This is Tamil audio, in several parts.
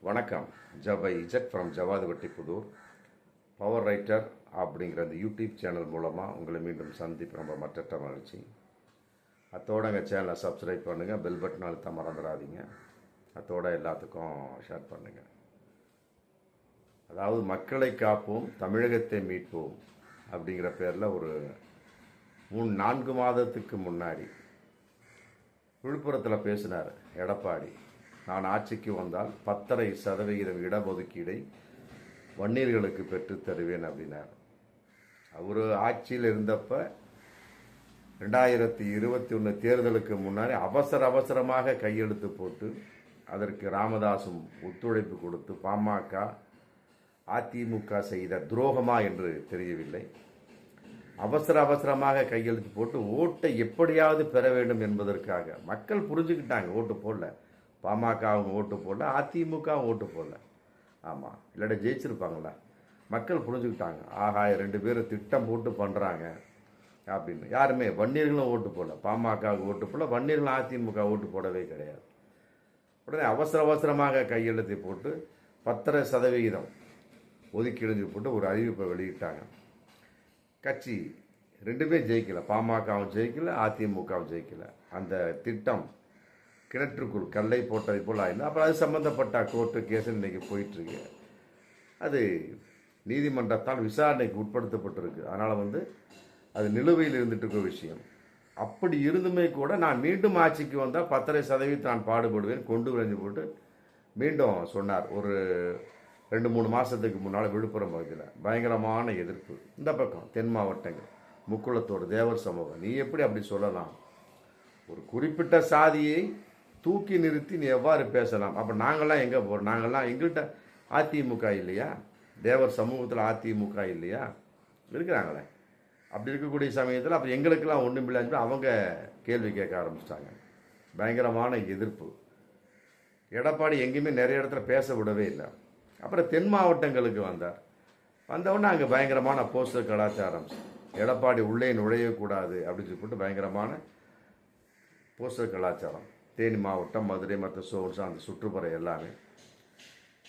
வணக்கம். ஜபை இஜட் from Javaduvatti Pudur. Power writer அப்படிங்கிற அந்த யூடியூப் சேனல் மூலமாக உங்களை மீண்டும் சந்திப்பு ரொம்ப மற்ற மகிழ்ச்சி. அத்தோடு எங்கள் சேனலை சப்ஸ்கிரைப் பண்ணுங்கள், பெல் பட்டன் அழுத்த மறந்துடாதீங்க. அத்தோடு எல்லாத்துக்கும் ஷேர் பண்ணுங்கள். அதாவது மக்களை காப்போம், தமிழகத்தை மீட்போம் அப்படிங்கிற பேரில் ஒரு 4 மாதத்துக்கு முன்னாடி விழுப்புரத்தில் பேசினார் எடப்பாடி. நான் ஆட்சிக்கு வந்தால் 10.5% இடஒதுக்கீடை வன்னியர்களுக்கு பெற்று தருவேன் அப்படின்னார். அவர் ஆட்சியில் இருந்தப்ப 2021 தேர்தலுக்கு முன்னாடி அவசரமாக கையெழுத்து போட்டு அதற்கு ராமதாசும் ஒத்துழைப்பு கொடுத்து பாமக அதிமுக செய்த துரோகமா என்று தெரியவில்லை. அவசரமாக கையெழுத்து போட்டு ஓட்டை எப்படியாவது பெற வேண்டும் என்பதற்காக மக்கள் புரிஞ்சுக்கிட்டாங்க. ஓட்டு போடல, பாமகவும் ஓட்டு போடல, அதிமுகவும் ஓட்டு போடல. ஆமாம், இல்லாட்ட ஜெயிச்சிருப்பாங்களா? மக்கள் புரிஞ்சுக்கிட்டாங்க. ஆகா, 2 பேரும் திட்டம் போட்டு பண்ணுறாங்க அப்படின்னு. யாருமே வன்னியர்களும் ஓட்டு போடல, பாமகவுக்கு ஓட்டு போடல, வன்னியர்களும் அதிமுக ஓட்டு போடவே கிடையாது. உடனே அவசரமாக கையெழுத்தை போட்டு 10% ஒதுக்கீடு போட்டு ஒரு அறிவிப்பை வெளியிட்டாங்க. கட்சி 2 ஜெயிக்கல, பாமகவும் ஜெயிக்கல, அதிமுகவும் ஜெயிக்கல. அந்த திட்டம் கிணற்றுக்குள் கல்லை போட்டதை போல் ஆயிருந்தது. அப்புறம் அது சம்பந்தப்பட்ட கோர்ட்டு கேஸ் இன்னைக்கு போயிட்டுருக்கு. அது நீதிமன்றத்தால் விசாரணைக்கு உட்படுத்தப்பட்டிருக்கு. அதனால் அது நிலுவையில் இருந்துட்டு இருக்க விஷயம். அப்படி இருந்துமே கூட நான் மீண்டும் ஆட்சிக்கு வந்தால் 10.5% நான் பாடுபடுவேன் கொண்டு வரைஞ்சு போட்டு மீண்டும் சொன்னார். ஒரு 2-3 மாதத்துக்கு முன்னால் விழுப்புரம் பகுதியில் பயங்கரமான எதிர்ப்பு. இந்த பக்கம் தென் மாவட்டங்கள் முக்குளத்தோடு தேவர் சமூகம், நீ எப்படி அப்படி சொல்லலாம்? ஒரு குறிப்பிட்ட சாதியை தூக்கி நிறுத்தி நீ எவ்வாறு பேசலாம்? அப்போ நாங்கள்லாம் எங்கே போகிறோம்? நாங்கள்லாம் எங்கள்கிட்ட அதிமுக இல்லையா? தேவர் சமூகத்தில் அதிமுக இல்லையா? இருக்கிறாங்களே. அப்படி இருக்கக்கூடிய சமயத்தில் அப்போ எங்களுக்கெல்லாம் ஒன்றும் இல்லைன்னு அவங்க கேள்வி கேட்க ஆரம்பிச்சிட்டாங்க. பயங்கரமான எதிர்ப்பு. எடப்பாடி எங்கேயுமே நிறைய இடத்துல பேச விடவே இல்லை. அப்புறம் தென் மாவட்டங்களுக்கு வந்தவுடனே அங்கே பயங்கரமான போஸ்டர் கலாச்சாரம். எடப்பாடி உள்ளே நுழையக்கூடாது அப்படின்னு சொல்லிட்டு பயங்கரமான போஸ்டர் கலாச்சாரம். தேனி மாவட்டம், மதுரை, மற்ற சோர்ஸ் அந்த சுற்றுப்புற எல்லாமே.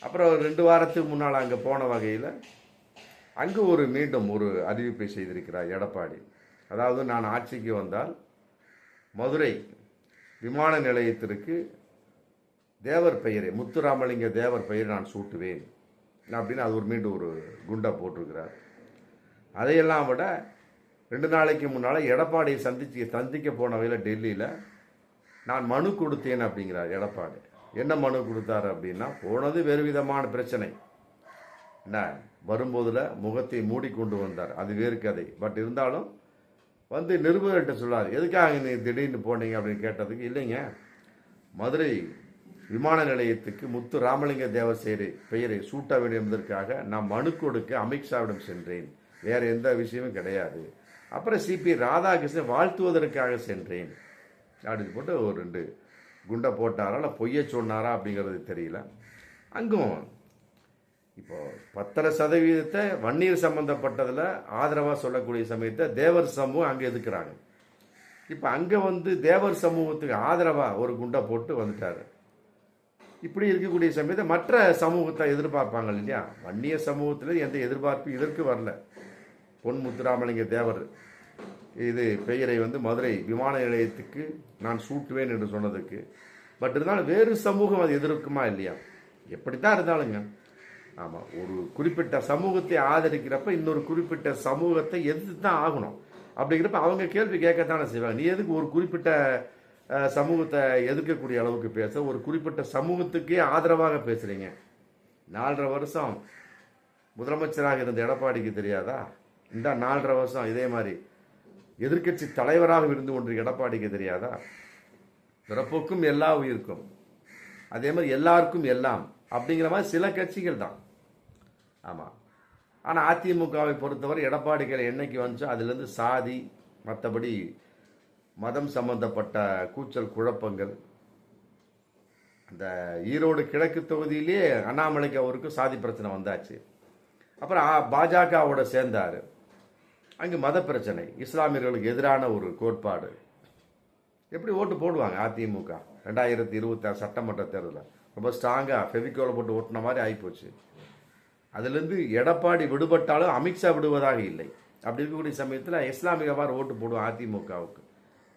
அப்புறம் 2 வாரத்துக்கு முன்னால் அங்கே போன வகையில் அங்கு மீண்டும் ஒரு அறிவிப்பை செய்திருக்கிறார் எடப்பாடி. அதாவது நான் ஆட்சிக்கு வந்தால் மதுரை விமான நிலையத்திற்கு தேவர் பெயரை, முத்துராமலிங்க தேவர் பெயரை நான் சூட்டுவேன் அப்படின்னு அது மீண்டும் ஒரு குண்டை போட்டிருக்கிறார். அதையெல்லாம் விட 2 நாளைக்கு முன்னால் எடப்பாடியை சந்திக்க போன வகையில் டெல்லியில் நான் மனு கொடுத்தேன் அப்படிங்கிறார் எடப்பாடி. என்ன மனு கொடுத்தாரு அப்படின்னா, போனது வேறு விதமான பிரச்சனை. என்ன வரும்போதில் முகத்தை மூடிக்கொண்டு வந்தார், அது வேறு கதை. பட் இருந்தாலும் நிருபர்கிட்ட சொல்லார், எதுக்காக நீ திடீர்னு போனீங்க அப்படின்னு கேட்டதுக்கு, இல்லைங்க மதுரை விமான நிலையத்துக்கு முத்து ராமலிங்க தேவர் பெயரை சூட்ட வேண்டும் என்பதற்காக நான் மனு கொடுக்க அமித்ஷாவிடம் சென்றேன், வேற எந்த விஷயமும் கிடையாது. அப்புறம் சிபி ராதாகிருஷ்ணன் வாழ்த்துவதற்காக சென்றேன் அப்படின்னு போட்டு ஒரு 2 குண்டை போட்டாரா இல்லை பொய்ய சொன்னாரா அப்படிங்கிறது தெரியல. அங்கும் இப்போ 10% வன்னியர் சம்பந்தப்பட்டதில் ஆதரவாக சொல்லக்கூடிய சமயத்தை தேவர் சமூகம் அங்கே எதுக்குறாங்க. இப்போ அங்கே தேவர் சமூகத்துக்கு ஆதரவாக ஒரு குண்டை போட்டு வந்துட்டாரு. இப்படி இருக்கக்கூடிய சமயத்தை மற்ற சமூகத்தை எதிர்பார்ப்பாங்க இல்லையா? வன்னிய சமூகத்தில் எந்த எதிர்பார்ப்பும் இதற்கு வரல. பொன் முத்துராமலிங்க தேவர் பெயரை மதுரை விமான நிலையத்துக்கு நான் சூட்டுவேன் என்று சொன்னதுக்கு. பட் இருந்தாலும் வேறு சமூகம் அது எதிர்க்குமா இல்லையா? எப்படித்தான் இருந்தாலுங்க. ஆமாம், ஒரு குறிப்பிட்ட சமூகத்தை ஆதரிக்கிறப்ப இன்னொரு குறிப்பிட்ட சமூகத்தை எதிர்த்து தான் ஆகணும். அப்படிங்கிறப்ப அவங்க கேள்வி கேட்கத்தானே செய்வாங்க. நீ எதுக்கு ஒரு குறிப்பிட்ட சமூகத்தை எதிர்க்கக்கூடிய அளவுக்கு பேச, ஒரு குறிப்பிட்ட சமூகத்துக்கே ஆதரவாக பேசுறீங்க? 4.5 வருஷம் முதலமைச்சராக இருந்த எடப்பாடிக்கு தெரியாதா? இந்த 4.5 வருஷம் இதே மாதிரி எதிர்கட்சி தலைவராக இருந்து கொண்டு எடப்பாடிக்கு தெரியாதா? பிறப்புக்கும் எல்லா உயிருக்கும், அதே மாதிரி எல்லாருக்கும் எல்லாம் அப்படிங்கிற மாதிரி சில கட்சிகள் தான். ஆமாம். ஆனால் அதிமுகவை பொறுத்தவரை எடப்பாடி கையில் என்னைக்கு வந்துச்சோ அதுலேருந்து சாதி, மற்றபடி மதம் சம்பந்தப்பட்ட கூச்சல் குழப்பங்கள். அந்த ஈரோடு கிழக்கு தொகுதியிலே அண்ணாமலைக்கு அவருக்கு சாதி பிரச்சனை வந்தாச்சு. அப்புறம் பாஜகவோட சேர்ந்தார். அங்கே மத பிரச்சனை, இஸ்லாமியர்களுக்கு எதிரான ஒரு கோட்பாடு. எப்படி ஓட்டு போடுவாங்க அதிமுக 2026 சட்டமன்ற தேர்தலில்? ரொம்ப ஸ்ட்ராங்காக ஃபெவிகோலை போட்டு ஓட்டின மாதிரி ஆகிப்போச்சு. அதுலேருந்து எடப்பாடி விடுபட்டாலும் அமித்ஷா விடுவதாக இல்லை. அப்படி இருக்கக்கூடிய சமயத்தில் இஸ்லாமியவாறு ஓட்டு போடும் அதிமுகவுக்கு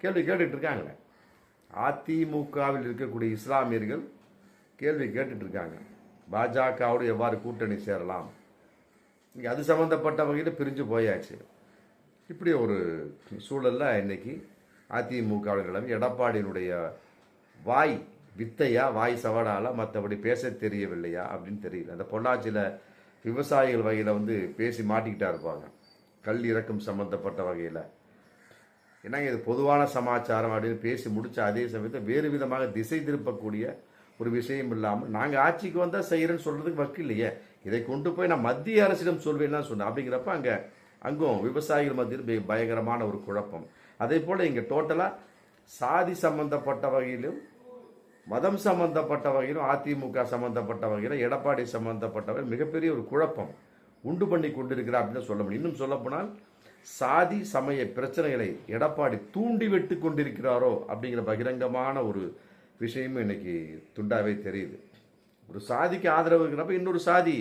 கேள்வி கேட்டுட்டு இருக்காங்களே. அதிமுகவில் இருக்கக்கூடிய இஸ்லாமியர்கள் கேள்வி கேட்டுட்டு இருக்காங்க, பாஜகவோடு எவ்வாறு கூட்டணி சேரலாம். இங்கே அது சம்மந்தப்பட்ட வகையில் பிரிஞ்சு போயாச்சு. இப்படி ஒரு சூழலில் இன்னைக்கு அதிமுகவின் நிலைமை எடப்பாடியினுடைய வாய் வித்தையா வாய் சவடால மற்றபடி பேச தெரியவில்லையா அப்படின்னு தெரியல. அந்த பொள்ளாச்சியில் விவசாயிகள் வகையில் பேசி மாட்டிக்கிட்டா இருப்பாங்க, கல் இறக்கும் சம்மந்தப்பட்ட வகையில். என்னங்க இது பொதுவான சமாச்சாரம் அப்படின்னு பேசி முடிச்ச அதே சமயத்தை வேறு விதமாக திசை திருப்பக்கூடிய ஒரு விஷயம் இல்லாமல் நாங்கள் ஆட்சிக்கு வந்தால் செய்கிறேன்னு சொல்கிறதுக்கு வக்கு இல்லையே, இதை கொண்டு போய் நான் மத்திய அரசிடம் சொல்வேன்னா சொன்னேன். அப்படிங்கிறப்ப அங்கும் விவசாயிகள் மத்தியில் பயங்கரமான ஒரு குழப்பம். அதே போல் இங்கே டோட்டலாக சாதி சம்பந்தப்பட்ட வகையிலும் மதம் சம்பந்தப்பட்ட வகையிலும் அதிமுக சம்பந்தப்பட்ட வகையில் எடப்பாடி சம்பந்தப்பட்ட வகையில் மிகப்பெரிய ஒரு குழப்பம் உண்டு பண்ணி கொண்டிருக்கிறார் அப்படின்னு சொல்ல முடியும். இன்னும் சொல்லப்போனால் சாதி சமய பிரச்சனைகளை எடப்பாடி தூண்டி விட்டு கொண்டிருக்கிறாரோ அப்படிங்கிற பகிரங்கமான ஒரு விஷயமும் இன்னைக்கு துண்டாவே தெரியுது. ஒரு சாதிக்கு ஆதரவு இருக்கிறப்ப இன்னொரு சாதி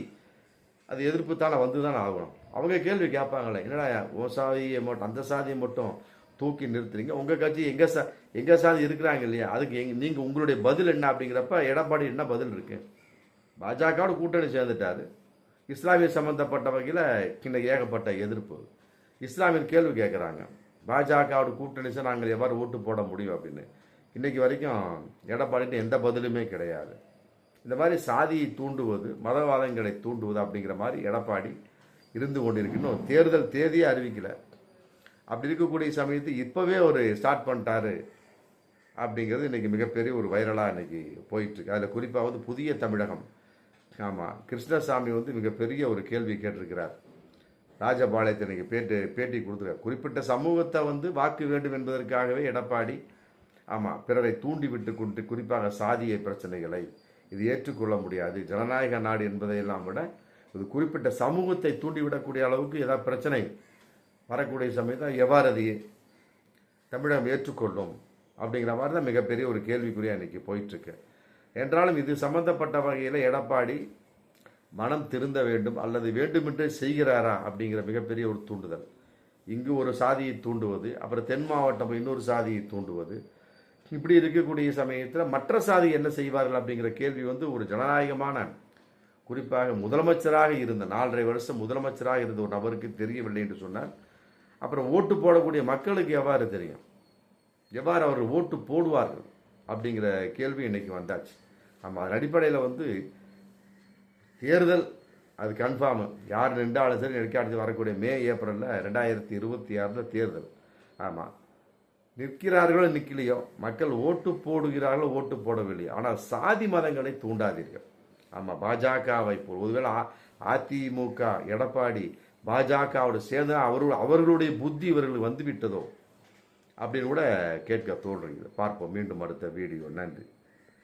அது எதிர்ப்பு தானே வந்து தானே ஆகணும். அவங்க கேள்வி கேட்பாங்களே, என்னடா ஓ சாதியை மட்டும் அந்த சாதியை மட்டும் தூக்கி நிறுத்துறீங்க, உங்கள் கட்சி எங்கள் சாதி இருக்கிறாங்க இல்லையா, அதுக்கு நீங்கள் உங்களுடைய பதில் என்ன அப்படிங்கிறப்ப எடப்பாடி என்ன பதில் இருக்கு? பாஜகவோட கூட்டணி சேர்ந்துட்டாரு, இஸ்லாமிய சம்பந்தப்பட்ட வகையில் இன்னைக்கு ஏகப்பட்ட எதிர்ப்பு. இஸ்லாமியர் கேள்வி கேட்குறாங்க, பாஜகவோட கூட்டணி சார் நாங்கள் எவ்வாறு ஓட்டு போட முடியும் அப்படின்னு. இன்னைக்கு வரைக்கும் எடப்பாடிட்டு எந்த பதிலுமே கிடையாது. இந்த மாதிரி சாதியை தூண்டுவது மதவாதங்களை தூண்டுவது அப்படிங்கிற மாதிரி எடப்பாடி இருந்து கொண்டிருக்குன்னு தேர்தல் தேதியே அறிவிக்கல. அப்படி இருக்கக்கூடிய சமயத்து இப்போவே ஒரு ஸ்டார்ட் பண்ணிட்டாரு அப்படிங்கிறது இன்னைக்கு மிகப்பெரிய ஒரு வைரலாக இன்னைக்கு போயிட்டுருக்கு. அதில் குறிப்பாக புதிய தமிழகம், ஆமாம், கிருஷ்ணசாமி மிகப்பெரிய ஒரு கேள்வி கேட்டிருக்கிறார். ராஜபாளையத்தை இன்னைக்கு பேட்டி கொடுத்துருக்கார். குறிப்பிட்ட சமூகத்தை வாக்கு வேண்டும் என்பதற்காகவே எடப்பாடி ஆமாம் பிறரை தூண்டி விட்டு கொண்டு குறிப்பாக சாதிய பிரச்சனைகளை இது ஏற்றுக்கொள்ள முடியாது. ஜனநாயக நாடு என்பதையெல்லாம் விட இது குறிப்பிட்ட சமூகத்தை தூண்டிவிடக்கூடிய அளவுக்கு ஏதாவது பிரச்சனை வரக்கூடிய சமயத்தில் எவ்வாறு அதை தமிழகம் ஏற்றுக்கொள்ளும் அப்படிங்கிற மாதிரி தான் மிகப்பெரிய ஒரு கேள்விக்குறியாக இன்னைக்கு போயிட்டுருக்கு. என்றாலும் இது சம்பந்தப்பட்ட வகையில் எடப்பாடி மனம் திருந்த வேண்டும் அல்லது வேண்டுமென்றே செய்கிறாரா அப்படிங்கிற மிகப்பெரிய ஒரு தூண்டுதல். இங்கு ஒரு சாதியை தூண்டுவது, அப்புறம் தென் மாவட்டம் இன்னொரு சாதியை தூண்டுவது, இப்படி இருக்கக்கூடிய சமயத்தில் மற்ற சாதி என்ன செய்வார்கள் அப்படிங்கிற கேள்வி ஒரு ஜனநாயகமான குறிப்பாக முதலமைச்சராக இருந்த 4.5 வருஷம் முதலமைச்சராக இருந்த ஒரு நபருக்கு தெரியவில்லை என்று சொன்னால் அப்புறம் ஓட்டு போடக்கூடிய மக்களுக்கு எவ்வாறு தெரியும், எவ்வாறு அவர்கள் ஓட்டு போடுவார்கள் அப்படிங்கிற கேள்வி இன்னைக்கு வந்தாச்சு. ஆமாம், அதன் அடிப்படையில் தேர்தல் அது கன்ஃபார்மு, யார் நின்றாலும் சரி அடுத்து வரக்கூடிய மே ஏப்ரலில் 2026 தேர்தல். ஆமாம், நிற்கிறார்களோ நிற்கலையோ மக்கள் ஓட்டு போடுகிறார்களோ ஓட்டு போடவில்லையோ, ஆனால் சாதி மதங்களை தூண்டாதீர்கள். ஆமாம், பாஜகவை போல் ஒருவேளை அதிமுக எடப்பாடி பாஜகவோடு சேர்ந்து அவர்களுடைய புத்தி இவர்களுக்கு வந்துவிட்டதோ அப்படின்னு கூட கேட்க தோன்றுகிறது. பார்ப்போம் மீண்டும் அடுத்த வீடியோ. நன்றி.